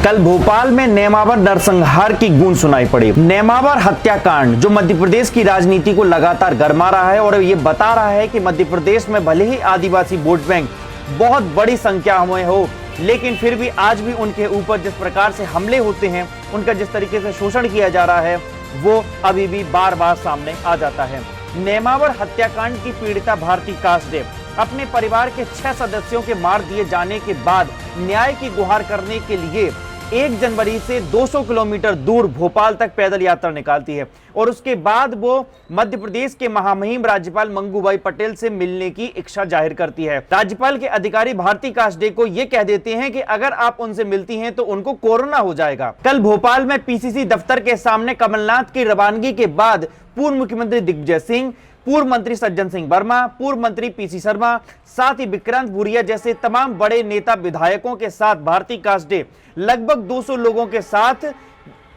कल भोपाल में नेमावर नरसंहार की गूंज सुनाई पड़ी। नेमावर हत्याकांड जो मध्य प्रदेश की राजनीति को लगातार गरमा रहा है और ये बता रहा है कि मध्य प्रदेश में भले ही आदिवासी वोट बैंक बहुत बड़ी संख्या में हो, लेकिन फिर भी आज भी उनके ऊपर जिस प्रकार से हमले होते हैं, उनका जिस तरीके से शोषण किया जा रहा है, वो अभी भी बार बार सामने आ जाता है। नेमावर हत्याकांड की पीड़िता भारती कासडे अपने परिवार के 6 सदस्यों के मार दिए जाने के बाद न्याय की गुहार करने के लिए 1 जनवरी से 200 किलोमीटर दूर भोपाल तक पैदल यात्रा निकालती है और उसके बाद वो मध्य प्रदेश के महामहिम राज्यपाल मंगूभाई पटेल से मिलने की इच्छा जाहिर करती है। राज्यपाल के अधिकारी भारती कासडे को ये कह देते हैं कि अगर आप उनसे मिलती हैं तो उनको कोरोना हो जाएगा। कल भोपाल में पीसीसी दफ्तर के सामने कमलनाथ की रवानगी के बाद पूर्व मुख्यमंत्री दिग्विजय सिंह, पूर्व मंत्री सज्जन सिंह वर्मा, पूर्व मंत्री पीसी शर्मा, साथ ही विक्रांत भूरिया जैसे तमाम बड़े नेता विधायकों के साथ भारती कासडे लगभग 200 लोगों के साथ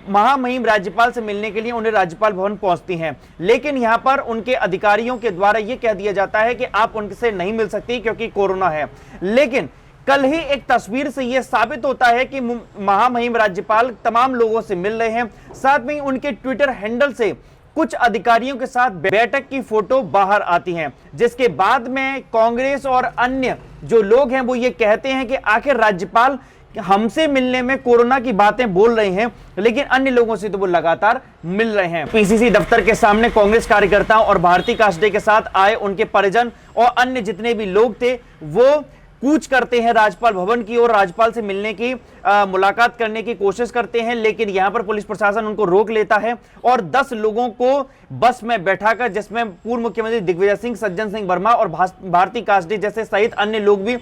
महामहिम राज्यपाल से मिलने के लिए उन्हें राज्यपाल भवन पहुंचती हैं। लेकिन यहां पर उनके अधिकारियों के द्वारा यह कह दिया जाता है कि आप उनसे नहीं मिल सकती क्योंकि कोरोना है। लेकिन कल ही एक तस्वीर से यह साबित होता है कि महामहिम राज्यपाल तमाम लोगों से मिल रहे हैं। साथ में उनके ट्विटर हैंडल से कुछ अधिकारियों के साथ बैठक की फोटो बाहर आती हैं, जिसके बाद में कांग्रेस और अन्य जो लोग हैं वो ये कहते हैं कि आखिर राज्यपाल हमसे मिलने में कोरोना की बातें बोल रहे हैं, लेकिन अन्य लोगों से तो वो लगातार मिल रहे हैं। पीसीसी दफ्तर के सामने कांग्रेस कार्यकर्ताओं और भारती कासडे के साथ आए उनके परिजन और अन्य जितने भी लोग थे वो कूच करते हैं राज्यपाल भवन की ओर, राज्यपाल से मिलने की मुलाकात करने की कोशिश करते हैं, लेकिन यहां पर पुलिस प्रशासन उनको रोक लेता है और 10 लोगों को बस में बैठाकर, जिसमें पूर्व मुख्यमंत्री दिग्विजय सिंह, सज्जन सिंह वर्मा और भारती कासडे जैसे सहित अन्य लोग भी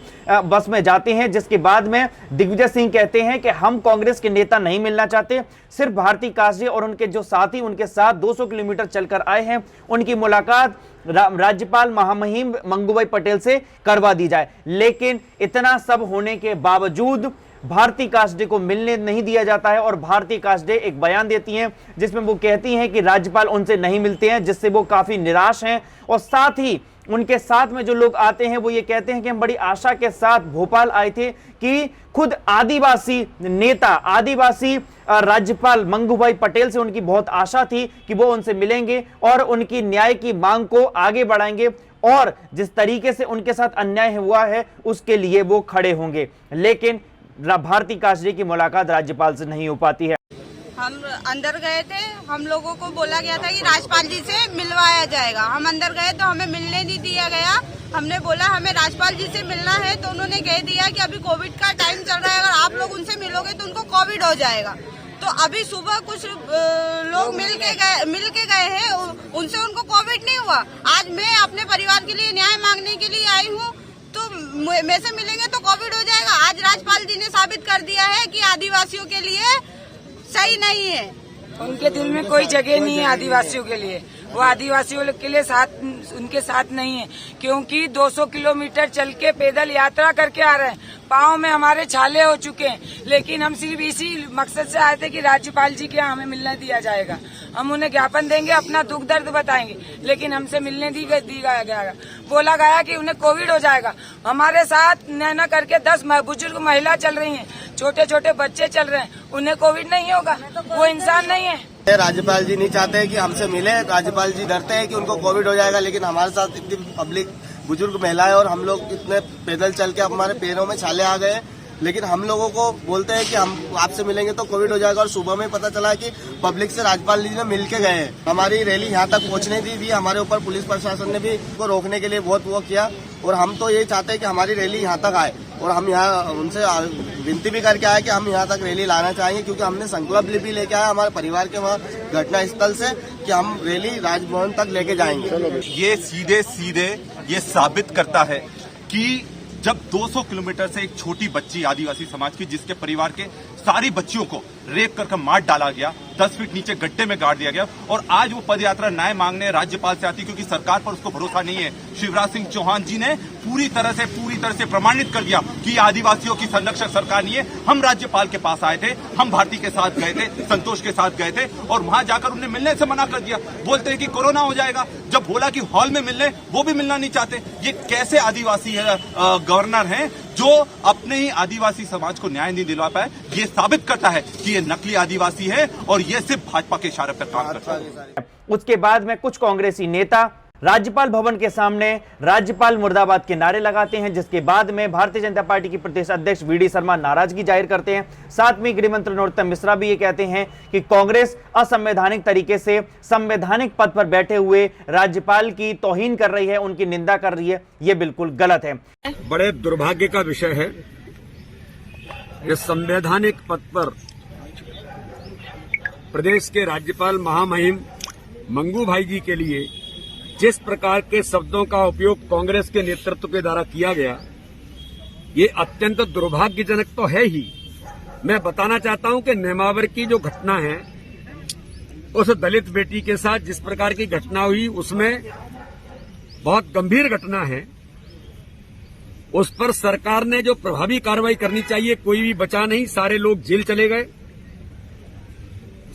बस में जाते हैं। जिसके बाद में दिग्विजय सिंह कहते हैं कि हम कांग्रेस के नेता नहीं मिलना चाहते, सिर्फ भारती कासडे और उनके जो साथी उनके साथ 200 किलोमीटर चलकर आए हैं, उनकी मुलाकात राज्यपाल महामहिम मंगूभाई पटेल से करवा दी जाए। लेकिन इतना सब होने के बावजूद भारती कासडे को मिलने नहीं दिया जाता है और भारती कासडे एक बयान देती हैं जिसमें वो कहती हैं कि राज्यपाल उनसे नहीं मिलते हैं, जिससे वो काफी निराश हैं। और साथ ही उनके साथ में जो लोग आते हैं वो ये कहते हैं कि हम बड़ी आशा के साथ भोपाल आए थे कि खुद आदिवासी नेता, आदिवासी राज्यपाल मंगूभाई पटेल से उनकी बहुत आशा थी कि वो उनसे मिलेंगे और उनकी न्याय की मांग को आगे बढ़ाएंगे और जिस तरीके से उनके साथ अन्याय हुआ है उसके लिए वो खड़े होंगे। लेकिन भारती कासडे की मुलाकात राज्यपाल से नहीं हो पाती है। हम अंदर गए थे, हम लोगों को बोला गया था कि राज्यपाल जी से मिलवाया जाएगा। हम अंदर गए तो हमें मिलने नहीं दिया गया। हमने बोला हमें राज्यपाल जी से मिलना है तो उन्होंने कह दिया कि अभी कोविड का टाइम चल रहा है, अगर आप लोग उनसे मिलोगे तो उनको कोविड हो जाएगा। तो अभी सुबह कुछ लोग मिल के गए हैं, उनसे उनको कोविड नहीं हुआ। आज मैं अपने परिवार के लिए न्याय मांगने के लिए आई हूँ, तो मैं से मिलेंगे तो कोविड हो जाएगा। आज राज्यपाल जी ने साबित कर दिया है कि आदिवासियों के लिए सही नहीं है। उनके दिल में कोई जगह नहीं है आदिवासियों के लिए, वो आदिवासियों के लिए उनके साथ नहीं है, क्योंकि 200 किलोमीटर चल के पैदल यात्रा करके आ रहे हैं। पाँव में हमारे छाले हो चुके हैं, लेकिन हम सिर्फ इसी मकसद से आए थे कि राज्यपाल जी के हमें मिलने दिया जाएगा, हम उन्हें ज्ञापन देंगे, अपना दुख दर्द बताएंगे, लेकिन हमसे मिलने दिया गया। बोला गया कि उन्हें कोविड हो जाएगा। हमारे साथ नैना करके 10 बुजुर्ग महिला चल रही हैं, छोटे छोटे बच्चे चल रहे हैं, उन्हें कोविड नहीं होगा, वो इंसान नहीं है। राज्यपाल जी नहीं चाहते कि हमसे मिले, राज्यपाल जी डरते हैं कि उनको कोविड हो जाएगा, लेकिन हमारे साथ इतनी पब्लिक, बुजुर्ग महिलाएं और हम लोग इतने पैदल चल के हमारे पैरों में छाले आ गए, लेकिन हम लोगों को बोलते हैं कि हम आपसे मिलेंगे तो कोविड हो जाएगा। और सुबह में पता चला कि पब्लिक से राज्यपाल जी ने मिल के गए। हमारी रैली यहाँ तक पहुँचने दी थी, हमारे ऊपर पुलिस प्रशासन ने भी उसको रोकने के लिए बहुत वो किया और हम तो यही चाहते हैं कि हमारी रैली यहाँ तक आए और हम यहाँ उनसे विनती भी करके आए कि हम यहाँ तक रैली लाना चाहेंगे, क्योंकि हमने संकल्प भी लेके आया हमारे परिवार के वहाँ घटना स्थल से कि हम रैली राजभवन तक लेके जाएंगे। ये सीधे ये साबित करता है कि जब 200 किलोमीटर से एक छोटी बच्ची आदिवासी समाज की, जिसके परिवार के सारी बच्चियों को रेप कर मार डाला गया, 10 फीट नीचे गड्ढे में गाड़ दिया गया, और आज वो पदयात्रा न्याय मांगने राज्यपाल से आती क्योंकि सरकार पर उसको भरोसा नहीं है। शिवराज सिंह चौहान जी ने पूरी तरह से प्रमाणित कर दिया कि आदिवासियों की संरक्षक सरकार नहीं है। हम राज्यपाल के पास आए थे, हम भारती के साथ गए थे, संतोष के साथ गए थे और वहां जाकर उन्हें मिलने से मना कर दिया, बोलते हैं कि कोरोना हो जाएगा। जब बोला कि हॉल में मिलने, वो भी मिलना नहीं चाहते। ये कैसे आदिवासी गवर्नर हैं जो अपने ही आदिवासी समाज को न्याय नहीं दिलवा पाए, ये साबित करता है कि ये नकली आदिवासी है और ये सिर्फ भाजपा के इशारे पर काम करता है। उसके बाद में कुछ कांग्रेसी नेता राज्यपाल भवन के सामने राज्यपाल मुर्दाबाद के नारे लगाते हैं, जिसके बाद में भारतीय जनता पार्टी की प्रदेश अध्यक्ष वीडी शर्मा नाराजगी जाहिर करते हैं। साथ में गृह मंत्री नरोत्तम मिश्रा भी ये कहते हैं कि कांग्रेस असंवैधानिक तरीके से संवैधानिक पद पर बैठे हुए राज्यपाल की तौहीन कर रही है, उनकी निंदा कर रही है। ये बिल्कुल गलत है। बड़े दुर्भाग्य का विषय है, इस संवैधानिक पद पर प्रदेश के राज्यपाल महामहिम मंगू भाई जी के लिए जिस प्रकार के शब्दों का उपयोग कांग्रेस के नेतृत्व के द्वारा किया गया, ये अत्यंत दुर्भाग्यजनक तो है ही। मैं बताना चाहता हूं कि नेमावर की जो घटना है, उस दलित बेटी के साथ जिस प्रकार की घटना हुई, उसमें बहुत गंभीर घटना है। उस पर सरकार ने जो प्रभावी कार्रवाई करनी चाहिए, कोई भी बचा नहीं, सारे लोग जेल चले गए।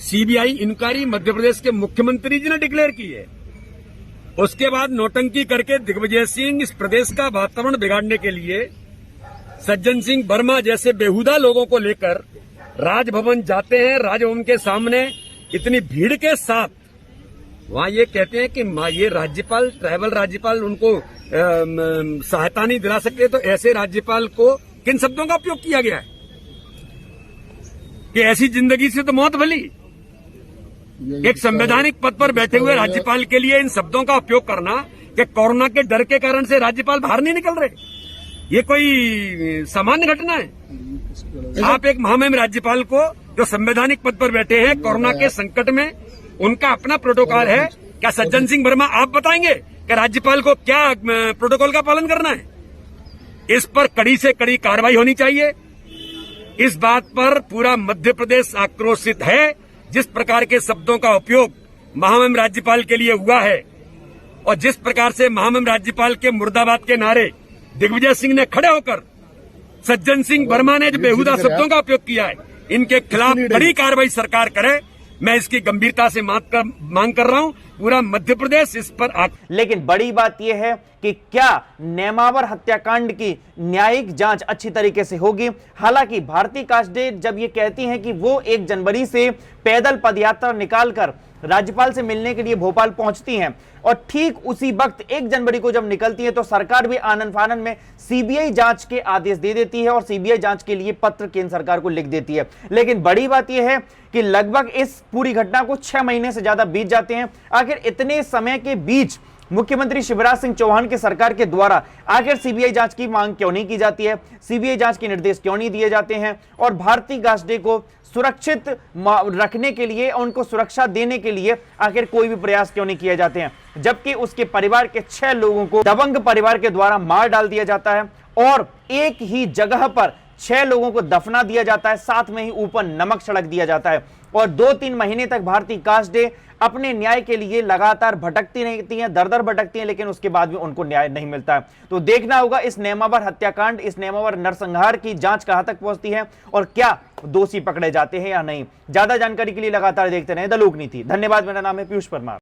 सीबीआई इंक्वायरी मध्य प्रदेश के मुख्यमंत्री जी ने डिक्लेयर की है। उसके बाद नौटंकी करके दिग्विजय सिंह इस प्रदेश का वातावरण बिगाड़ने के लिए सज्जन सिंह वर्मा जैसे बेहुदा लोगों को लेकर राजभवन जाते हैं। राजभवन के सामने इतनी भीड़ के साथ वहां ये कहते हैं कि ये राज्यपाल, ट्राइबल राज्यपाल, उनको सहायता नहीं दिला सकते। तो ऐसे राज्यपाल को किन शब्दों का उपयोग किया गया है कि ऐसी जिंदगी से तो मौत भली। एक संवैधानिक पद पर बैठे हुए राज्यपाल के लिए इन शब्दों का उपयोग करना कि कोरोना के डर के कारण से राज्यपाल बाहर नहीं निकल रहे, ये कोई सामान्य घटना है। आप एक महामहिम राज्यपाल को जो संवैधानिक पद पर बैठे हैं, कोरोना के संकट में उनका अपना प्रोटोकॉल है, क्या सज्जन सिंह वर्मा आप बताएंगे कि राज्यपाल को क्या प्रोटोकॉल का पालन करना है? इस पर कड़ी से कड़ी कार्रवाई होनी चाहिए। इस बात पर पूरा मध्य प्रदेश आक्रोशित है। जिस प्रकार के शब्दों का उपयोग महामहिम राज्यपाल के लिए हुआ है और जिस प्रकार से महामहिम राज्यपाल के मुर्दाबाद के नारे दिग्विजय सिंह ने खड़े होकर, सज्जन सिंह वर्मा ने जो बेहुदा शब्दों का उपयोग किया है, इनके खिलाफ कड़ी कार्रवाई सरकार करे। मैं इसकी गंभीरता से मांग कर रहा हूं। पूरा मध्य प्रदेश इस पर लेकिन बड़ी बात यह है कि क्या नेमावर हत्याकांड की न्यायिक जांच अच्छी तरीके से होगी? हालांकि भारती काष्डे जब ये कहती हैं कि वो 1 जनवरी से पैदल पदयात्रा निकालकर राज्यपाल से मिलने के लिए भोपाल पहुंचती हैं और ठीक उसी वक्त 1 जनवरी को जब निकलती है तो सरकार भी आनन फानन में सीबीआई जांच के आदेश दे देती है और सीबीआई जांच के लिए पत्र केंद्र सरकार को लिख देती है। लेकिन बड़ी बात यह है कि लगभग इस पूरी घटना को 6 महीने से ज्यादा बीत जाते हैं। आखिर इतने समय के बीच मुख्यमंत्री शिवराज सिंह चौहान की सरकार के द्वारा आखिर सीबीआई जांच की मांग क्यों नहीं की जाती है? सीबीआई जांच के निर्देश क्यों नहीं दिए जाते हैं? और भारती काष्डे को सुरक्षित रखने के लिए, उनको सुरक्षा देने के लिए आखिर कोई भी प्रयास क्यों नहीं किए जाते हैं? जबकि उसके परिवार के 6 लोगों को दबंग परिवार के द्वारा मार डाल दिया जाता है और एक ही जगह पर 6 लोगों को दफना दिया जाता है, साथ में ही ऊपर नमक छिड़क दिया जाता है और 2-3 महीने तक भारती काष्डे अपने न्याय के लिए लगातार भटकती रहती हैं, दर-दर भटकती हैं, लेकिन उसके बाद भी उनको न्याय नहीं मिलता है। तो देखना होगा इस नेमावर हत्याकांड, इस नेमावर नरसंहार की जांच कहां तक पहुंचती है और क्या दोषी पकड़े जाते हैं या नहीं। ज्यादा जानकारी के लिए लगातार देखते रहें द लोकनीति। धन्यवाद। मेरा नाम है पीयूष परमार।